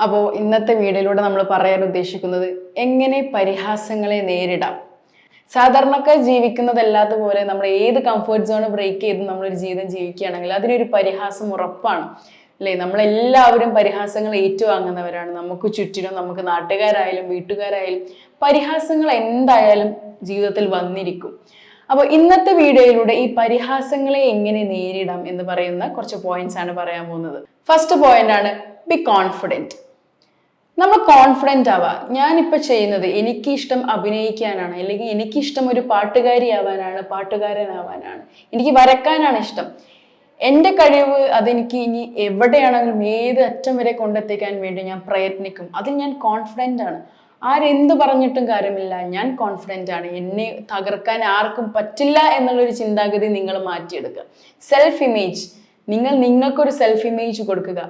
അപ്പോൾ ഇന്നത്തെ വീഡിയോയിലൂടെ നമ്മൾ പറയാൻ ഉദ്ദേശിക്കുന്നത് എങ്ങനെ പരിഹാസങ്ങളെ നേരിടാം. സാധാരണക്കാർ ജീവിക്കുന്നതല്ലാത്ത പോലെ നമ്മൾ ഏത് കംഫർട്ട് സോൺ ബ്രേക്ക് ചെയ്ത് നമ്മളൊരു ജീവിതം ജീവിക്കുകയാണെങ്കിൽ അതിനൊരു പരിഹാസം ഉറപ്പാണ് അല്ലേ. നമ്മളെല്ലാവരും പരിഹാസങ്ങൾ ഏറ്റുവാങ്ങുന്നവരാണ്. നമുക്ക് ചുറ്റിനും നമുക്ക് നാട്ടുകാരായാലും വീട്ടുകാരായാലും പരിഹാസങ്ങൾ എന്തായാലും ജീവിതത്തിൽ വന്നിരിക്കും. അപ്പോൾ ഇന്നത്തെ വീഡിയോയിലൂടെ ഈ പരിഹാസങ്ങളെ എങ്ങനെ നേരിടാം എന്ന് പറയുന്ന കുറച്ച് പോയിന്റ്സ് ആണ് പറയാൻ പോകുന്നത്. ഫസ്റ്റ് പോയിന്റ് ആണ് ബി കോൺഫിഡൻറ്റ്. നമ്മൾ കോൺഫിഡൻ്റ് ആവുക. ഞാനിപ്പോൾ ചെയ്യുന്നത് എനിക്കിഷ്ടം അഭിനയിക്കാനാണ്, അല്ലെങ്കിൽ എനിക്കിഷ്ടം ഒരു പാട്ടുകാരിയാവാനാണ്, പാട്ടുകാരനാവാനാണ്, എനിക്ക് വരക്കാനാണ് ഇഷ്ടം. എൻ്റെ കഴിവ് അതെനിക്ക് ഇനി എവിടെയാണെങ്കിലും ഏത് അറ്റം വരെ കൊണ്ടെത്തിക്കാൻ വേണ്ടി ഞാൻ പ്രയത്നിക്കും. അതിൽ ഞാൻ കോൺഫിഡൻ്റ് ആണ്. ആരെന്ത് പറഞ്ഞിട്ടും കാര്യമില്ല, ഞാൻ കോൺഫിഡൻ്റ് ആണ്. എന്നെ തകർക്കാൻ ആർക്കും പറ്റില്ല എന്നുള്ളൊരു ചിന്താഗതി നിങ്ങൾ മാറ്റിയെടുക്കുക. സെൽഫ് ഇമേജ്, നിങ്ങൾക്കൊരു സെൽഫ് ഇമേജ് കൊടുക്കുക.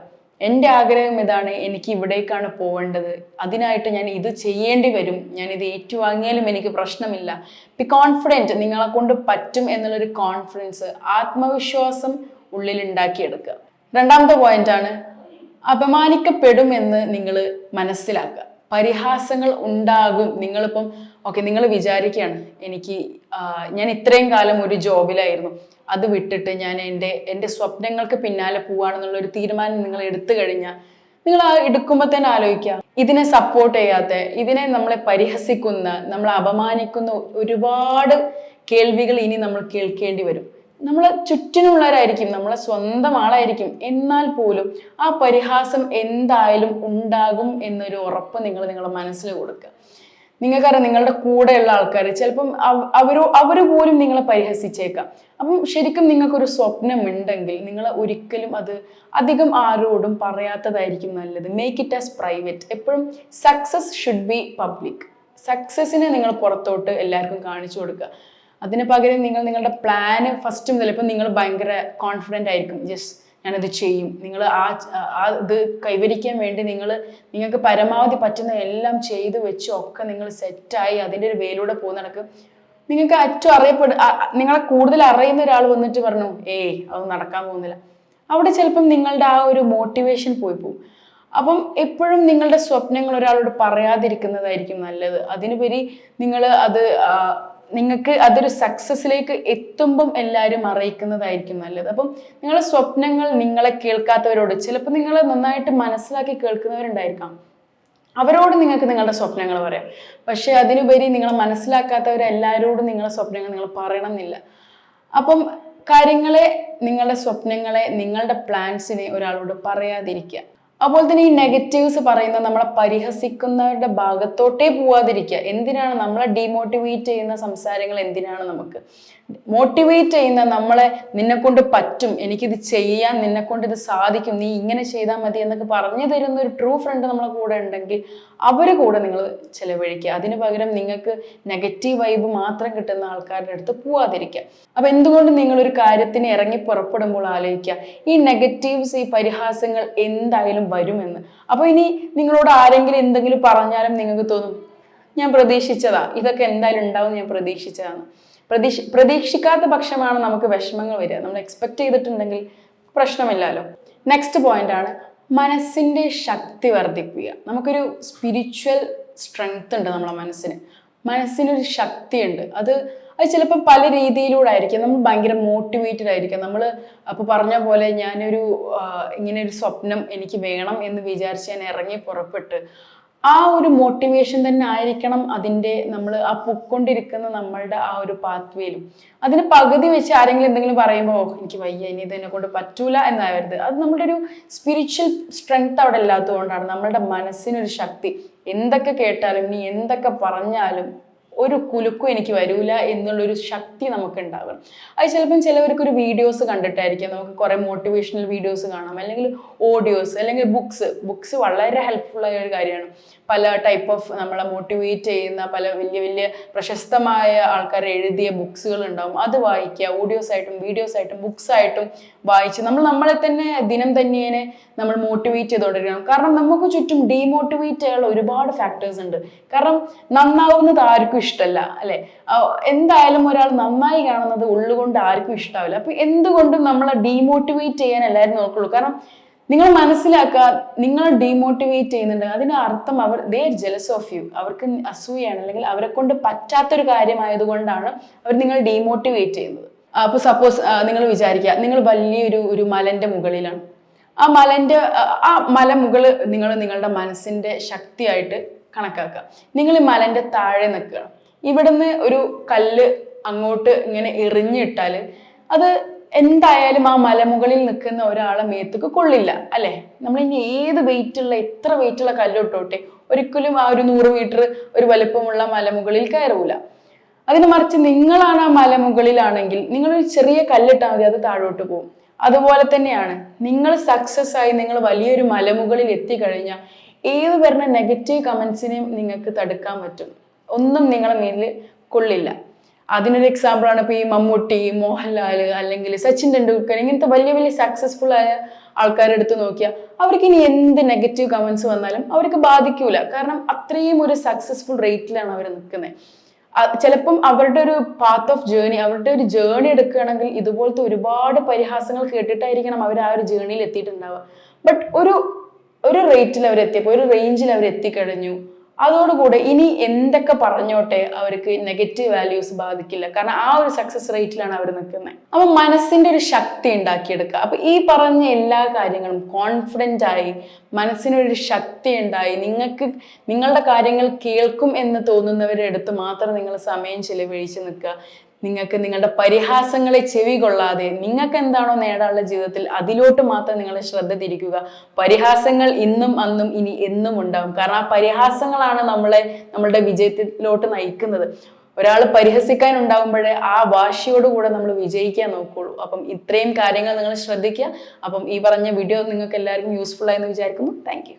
എൻ്റെ ആഗ്രഹം ഇതാണ്, എനിക്ക് ഇവിടേക്കാണ് പോവേണ്ടത്, അതിനായിട്ട് ഞാൻ ഇത് ചെയ്യേണ്ടി വരും, ഞാൻ ഇത് ഏറ്റുവാങ്ങിയാലും എനിക്ക് പ്രശ്നമില്ല. ബി കോൺഫിഡൻറ്റ്, നിങ്ങളെ കൊണ്ട് പറ്റും എന്നുള്ളൊരു കോൺഫിഡൻസ്, ആത്മവിശ്വാസം ഉള്ളിൽ ഉണ്ടാക്കിയെടുക്കുക. രണ്ടാമത്തെ പോയിന്റ് ആണ് അപമാനിക്കപ്പെടുമെന്ന് നിങ്ങൾ മനസ്സിലാക്കുക. പരിഹാസങ്ങൾ ഉണ്ടാകും. നിങ്ങളിപ്പം നിങ്ങൾ വിചാരിക്കുകയാണ്, ഞാൻ ഇത്രയും കാലം ഒരു ജോബിലായിരുന്നു, അത് വിട്ടിട്ട് ഞാൻ എൻ്റെ സ്വപ്നങ്ങൾക്ക് പിന്നാലെ പോവാണെന്നുള്ള ഒരു തീരുമാനം നിങ്ങൾ എടുത്തു കഴിഞ്ഞാൽ നിങ്ങൾ എടുക്കുമ്പോൾ തന്നെ ആലോചിക്കുക, ഇതിനെ സപ്പോർട്ട് ചെയ്യാത്ത, ഇതിനെ നമ്മളെ പരിഹസിക്കുന്ന, നമ്മളെ അപമാനിക്കുന്ന ഒരുപാട് കേൾവികൾ ഇനി നമ്മൾ കേൾക്കേണ്ടി വരും. നമ്മളെ ചുറ്റിനുള്ളവരായിരിക്കും, നമ്മളെ സ്വന്തം ആളായിരിക്കും, എന്നാൽ പോലും ആ പരിഹാസം എന്തായാലും ഉണ്ടാകും എന്നൊരു ഉറപ്പ് നിങ്ങളുടെ മനസ്സിൽ കൊടുക്കുക. നിങ്ങൾക്കറിയാം, നിങ്ങളുടെ കൂടെയുള്ള ആൾക്കാർ ചിലപ്പം അവർ പോലും നിങ്ങളെ പരിഹസിച്ചേക്കാം. അപ്പം ശരിക്കും നിങ്ങൾക്കൊരു സ്വപ്നം ഉണ്ടെങ്കിൽ നിങ്ങൾ ഒരിക്കലും അത് അധികം ആരോടും പറയാത്തതായിരിക്കും നല്ലത്. Make it as private. എപ്പോഴും സക്സസ് ഷുഡ് ബി പബ്ലിക്. സക്സസിനെ നിങ്ങൾ പുറത്തോട്ട് എല്ലാവർക്കും കാണിച്ചു കൊടുക്കുക. അതിന് പകരം നിങ്ങളുടെ പ്ലാന് ഫസ്റ്റ് മുതൽ, ഇപ്പം നിങ്ങൾ ഭയങ്കര കോൺഫിഡൻ്റ് ആയിരിക്കും, ഞാനത് ചെയ്യും, നിങ്ങൾ ഇത് കൈവരിക്കാൻ വേണ്ടി നിങ്ങൾക്ക് പരമാവധി പറ്റുന്ന എല്ലാം ചെയ്തു വെച്ച് ഒക്കെ നിങ്ങൾ സെറ്റായി അതിൻ്റെ ഒരു വേയിലൂടെ പോകുന്ന നടക്കും. നിങ്ങൾക്ക് ഏറ്റവും നിങ്ങളെ കൂടുതൽ അറിയുന്ന ഒരാൾ വന്നിട്ട് പറഞ്ഞു അത് നടക്കാൻ പോകുന്നില്ല, അവിടെ ചിലപ്പം നിങ്ങളുടെ ആ ഒരു മോട്ടിവേഷൻ പോയി പോകും. അപ്പം എപ്പോഴും നിങ്ങളുടെ സ്വപ്നങ്ങൾ ഒരാളോട് പറയാതിരിക്കുന്നതായിരിക്കും നല്ലത്. അതിനുപരി നിങ്ങൾക്ക് അതൊരു സക്സസ്സിലേക്ക് എത്തുമ്പം എല്ലാവരും അറിയിക്കുന്നതായിരിക്കും നല്ലത്. അപ്പം നിങ്ങളുടെ സ്വപ്നങ്ങൾ നിങ്ങളെ കേൾക്കാത്തവരോട്, ചിലപ്പോൾ നിങ്ങൾ നന്നായിട്ട് മനസ്സിലാക്കി കേൾക്കുന്നവരുണ്ടായിരിക്കാം, അവരോട് നിങ്ങൾക്ക് നിങ്ങളുടെ സ്വപ്നങ്ങൾ പറയാം. പക്ഷെ അതിനുപരി നിങ്ങളെ മനസ്സിലാക്കാത്തവരെല്ലാവരോടും നിങ്ങളുടെ സ്വപ്നങ്ങൾ നിങ്ങൾ പറയണം എന്നില്ല. അപ്പം നിങ്ങളുടെ സ്വപ്നങ്ങളെ, നിങ്ങളുടെ പ്ലാൻസിനെ ഒരാളോട് പറയാതിരിക്കുക. അപ്പോൾ തന്നെ ഈ നെഗറ്റീവ്സ് പറയുന്ന, നമ്മളെ പരിഹസിക്കുന്നവരുടെ ഭാഗത്തോട്ടേ പോവാതിരിക്കുക. എന്തിനാണ് നമ്മളെ ഡീമോട്ടിവേറ്റ് ചെയ്യുന്ന സംസാരങ്ങൾ? എന്തിനാണ് നമുക്ക് മോട്ടിവേറ്റ് ചെയ്യുന്ന, നിന്നെക്കൊണ്ട് പറ്റും, എനിക്കിത് ചെയ്യാൻ, നിന്നെക്കൊണ്ട് ഇത് സാധിക്കും, നീ ഇങ്ങനെ ചെയ്താൽ മതി എന്നൊക്കെ പറഞ്ഞു തരുന്ന ഒരു ട്രൂ ഫ്രണ്ട് നമ്മളെ കൂടെ ഉണ്ടെങ്കിൽ അവരെ കൂടെ നിങ്ങൾ ചിലവഴിക്കുക. അതിന് പകരം നിങ്ങൾക്ക് നെഗറ്റീവ് വൈബ് മാത്രം കിട്ടുന്ന ആൾക്കാരുടെ അടുത്ത് പോവാതിരിക്കുക. അപ്പൊ എന്തുകൊണ്ട് നിങ്ങളൊരു കാര്യത്തിന് ഇറങ്ങി പുറപ്പെടുമ്പോൾ ആലോചിക്കുക, ഈ നെഗറ്റീവ്സ്, ഈ പരിഹാസങ്ങൾ എന്തായാലും വരുമെന്ന്. അപ്പൊ ഇനി നിങ്ങളോട് ആരെങ്കിലും എന്തെങ്കിലും പറഞ്ഞാലും നിങ്ങൾക്ക് തോന്നും, ഞാൻ പ്രതീക്ഷിച്ചതാ, ഇതൊക്കെ എന്തായാലും ഉണ്ടാവും, ഞാൻ പ്രതീക്ഷിച്ചതാണ്. പ്രതീക്ഷിക്കാത്ത പക്ഷമാണ് നമുക്ക് വിഷമങ്ങൾ വരിക. നമ്മൾ എക്സ്പെക്ട് ചെയ്തിട്ടുണ്ടെങ്കിൽ പ്രശ്നമില്ലല്ലോ. നെക്സ്റ്റ് പോയിന്റ് ആണ് മനസ്സിന്റെ ശക്തി വർദ്ധിപ്പിക്കുക. നമുക്കൊരു സ്പിരിച്വൽ സ്ട്രെങ്ത് ഉണ്ട് നമ്മളെ മനസ്സിനൊരു ശക്തിയുണ്ട്. അത് ചിലപ്പോൾ പല രീതിയിലൂടെ ആയിരിക്കും. നമ്മൾ ഭയങ്കര മോട്ടിവേറ്റഡ് ആയിരിക്കും. നമ്മൾ അപ്പോൾ പറഞ്ഞ പോലെ ഇങ്ങനെ ഒരു സ്വപ്നം എനിക്ക് വേണം എന്ന് വിചാരിച്ച് ഞാൻ ഇറങ്ങി പുറപ്പെട്ട് ആ ഒരു മോട്ടിവേഷൻ തന്നെ ആയിരിക്കണം നമ്മൾ ആ പൊക്കൊണ്ടിരിക്കുന്ന നമ്മളുടെ ആ ഒരു പാത്വേയിലും. അതിന് പകുതി വെച്ച് ആരെങ്കിലും എന്തെങ്കിലും പറയുമ്പോൾ എനിക്ക് വയ്യ, ഇനി ഇതിനെ കൊണ്ട് പറ്റൂല എന്നാവരുത്. അത് നമ്മുടെ ഒരു സ്പിരിച്വൽ സ്ട്രെങ്ത് അവിടെ ഇല്ലാത്തതുകൊണ്ടാണ്. നമ്മളുടെ മനസ്സിനൊരു ശക്തി, എന്തൊക്കെ കേട്ടാലും ഇനി എന്തൊക്കെ പറഞ്ഞാലും ഒരു കുലുക്കും എനിക്ക് വരൂല എന്നുള്ളൊരു ശക്തി നമുക്ക് ഉണ്ടാകണം. അത് ചിലപ്പം ചിലവർക്കൊരു വീഡിയോസ് കണ്ടിട്ടായിരിക്കും. നമുക്ക് കുറേ മോട്ടിവേഷണൽ വീഡിയോസ് കാണാം, അല്ലെങ്കിൽ ഓഡിയോസ്, അല്ലെങ്കിൽ ബുക്സ് വളരെ ഹെൽപ്ഫുൾ ആയ ഒരു കാര്യമാണ്. പല ടൈപ്പ് ഓഫ് നമ്മളെ മോട്ടിവേറ്റ് ചെയ്യുന്ന പല വലിയ വലിയ പ്രശസ്തമായ ആൾക്കാർ എഴുതിയ ബുക്സുകൾ ഉണ്ടാവും. അത് വായിക്കുക, ഓഡിയോസ് ആയിട്ടും വീഡിയോസ് ആയിട്ടും ബുക്സ് ആയിട്ടും വായിച്ച് നമ്മളെ തന്നെ ദിനം തന്നെയെ നമ്മൾ മോട്ടിവേറ്റ് ചെയ്തുകൊണ്ടിരിക്കണം. കാരണം നമുക്ക് ചുറ്റും ഡീമോട്ടിവേറ്റ് ചെയ്യാനുള്ള ഒരുപാട് ഫാക്ടേഴ്സ് ഉണ്ട്. കാരണം നന്നാവുന്നത് ആർക്കും ഇഷ്ടമല്ല അല്ലെ. എന്തായാലും ഒരാൾ നന്നായി കാണുന്നത് ഉള്ളുകൊണ്ട് ആർക്കും ഇഷ്ടാവില്ല. അപ്പൊ എന്തുകൊണ്ടും നമ്മളെ ഡീമോട്ടിവേറ്റ് ചെയ്യാൻ എല്ലാവരും നോക്കുള്ളൂ. കാരണം നിങ്ങൾ മനസ്സിലാക്കുക, നിങ്ങളെ ഡീമോട്ടിവേറ്റ് ചെയ്യുന്നുണ്ട്, അതിന്റെ അർത്ഥം they are jealous of you. അവർക്ക് അസൂയാണ്, അല്ലെങ്കിൽ അവരെ കൊണ്ട് പറ്റാത്തൊരു കാര്യമായതുകൊണ്ടാണ് അവർ നിങ്ങൾ ഡീമോട്ടിവേറ്റ് ചെയ്യുന്നത്. അപ്പൊ സപ്പോസ് നിങ്ങൾ വിചാരിക്കുക, നിങ്ങൾ വലിയൊരു മലന്റെ മുകളിലാണ്. ആ മലമുകള് നിങ്ങളുടെ മനസ്സിന്റെ ശക്തിയായിട്ട് കണക്കാക്കുക. നിങ്ങൾ ഈ മലന്റെ താഴെ നിൽക്കുകയാണ്. ഇവിടുന്ന് ഒരു കല്ല് അങ്ങോട്ട് ഇങ്ങനെ എറിഞ്ഞിട്ടാല് അത് എന്തായാലും ആ മലമുകളിൽ നിൽക്കുന്ന ഒരാളെ മേത്തേക്ക് കൊള്ളില്ല, അല്ലെ? നമ്മൾ ഇനി എത്ര വെയിറ്റുള്ള കല്ലിട്ടോട്ടെ, ഒരിക്കലും ആ ഒരു 100 മീറ്റർ ഒരു വലുപ്പമുള്ള മലമുകളിൽ കയറൂല. അതിന് മറിച്ച് നിങ്ങളാണ് ആ മലമുകളിലാണെങ്കിൽ നിങ്ങളൊരു ചെറിയ കല്ലിട്ടാൽ മതി, അത് താഴോട്ട് പോകും. അതുപോലെ തന്നെയാണ് നിങ്ങൾ സക്സസ് ആയി നിങ്ങൾ വലിയൊരു മലമുകളിൽ എത്തിക്കഴിഞ്ഞാൽ ഏത് വരുന്ന നെഗറ്റീവ് കമന്റ്സിനെയും നിങ്ങൾക്ക് തടുക്കാൻ പറ്റും. ഒന്നും നിങ്ങളെ മേലിൽ കൊള്ളില്ല. അതിനൊരു എക്സാമ്പിൾ ആണ് ഇപ്പൊ ഈ മമ്മൂട്ടി, മോഹൻലാൽ, അല്ലെങ്കിൽ സച്ചിൻ ടെണ്ടുൽക്കർ, ഇങ്ങനത്തെ വലിയ വലിയ സക്സസ്ഫുൾ ആയ ആൾക്കാരെ എടുത്ത് നോക്കിയാൽ അവർക്ക് ഇനി എന്ത് നെഗറ്റീവ് കമന്റ്സ് വന്നാലും അവർക്ക് ബാധിക്കൂല. കാരണം അത്രയും ഒരു സക്സസ്ഫുൾ റേറ്റിലാണ് അവർ നിൽക്കുന്നത്. ചിലപ്പം അവരുടെ ഒരു പാത്ത് ഓഫ് ജേർണി, അവരുടെ ഒരു ജേർണി എടുക്കുകയാണെങ്കിൽ ഇതുപോലത്തെ ഒരുപാട് പരിഹാസങ്ങൾ കേട്ടിട്ടായിരിക്കണം അവർ ആ ഒരു ജേർണിയിൽ എത്തിയിട്ടുണ്ടാവുക. ബട്ട് ഒരു റേറ്റിൽ അവർ എത്തിയപ്പോൾ, ഒരു റേഞ്ചിൽ അവർ എത്തിക്കഴിഞ്ഞു. അതോടുകൂടെ ഇനി എന്തൊക്കെ പറഞ്ഞോട്ടെ അവർക്ക് നെഗറ്റീവ് വാല്യൂസ് ബാധിക്കില്ല. കാരണം ആ ഒരു സക്സസ് റേറ്റിലാണ് അവർ നിൽക്കുന്നത്. അപ്പൊ മനസ്സിന്റെ ഒരു ശക്തി ഉണ്ടാക്കിയെടുക്കുക. അപ്പൊ ഈ പറഞ്ഞ എല്ലാ കാര്യങ്ങളും കോൺഫിഡന്റ് ആയി, മനസ്സിനൊരു ശക്തി ഉണ്ടായി, നിങ്ങളുടെ കാര്യങ്ങൾ കേൾക്കും എന്ന് തോന്നുന്നവരുടെ അടുത്ത് മാത്രം നിങ്ങൾ സമയം ചെലവഴിച്ച് നിൽക്കുക. നിങ്ങൾക്ക് നിങ്ങളുടെ പരിഹാസങ്ങളെ ചെവി കൊള്ളാതെ നിങ്ങൾക്ക് എന്താണോ നേടാനുള്ള ജീവിതത്തിൽ അതിലോട്ട് മാത്രം നിങ്ങൾ ശ്രദ്ധ തിരിക്കുക. പരിഹാസങ്ങൾ ഇന്നും അന്നും ഇനി എന്നും ഉണ്ടാവും. കാരണം ആ പരിഹാസങ്ങളാണ് നമ്മളുടെ വിജയത്തിലോട്ട് നയിക്കുന്നത്. ഒരാൾ പരിഹസിക്കാൻ ഉണ്ടാകുമ്പോഴേ ആ വാശിയോടുകൂടെ നമ്മൾ വിജയിക്കാൻ നോക്കുള്ളൂ. അപ്പം ഇത്രയും കാര്യങ്ങൾ നിങ്ങൾ ശ്രദ്ധിക്കുക. അപ്പം ഈ പറഞ്ഞ വീഡിയോ നിങ്ങൾക്ക് എല്ലാവർക്കും യൂസ്ഫുൾ ആയെന്ന് വിചാരിക്കുന്നു. Thank you.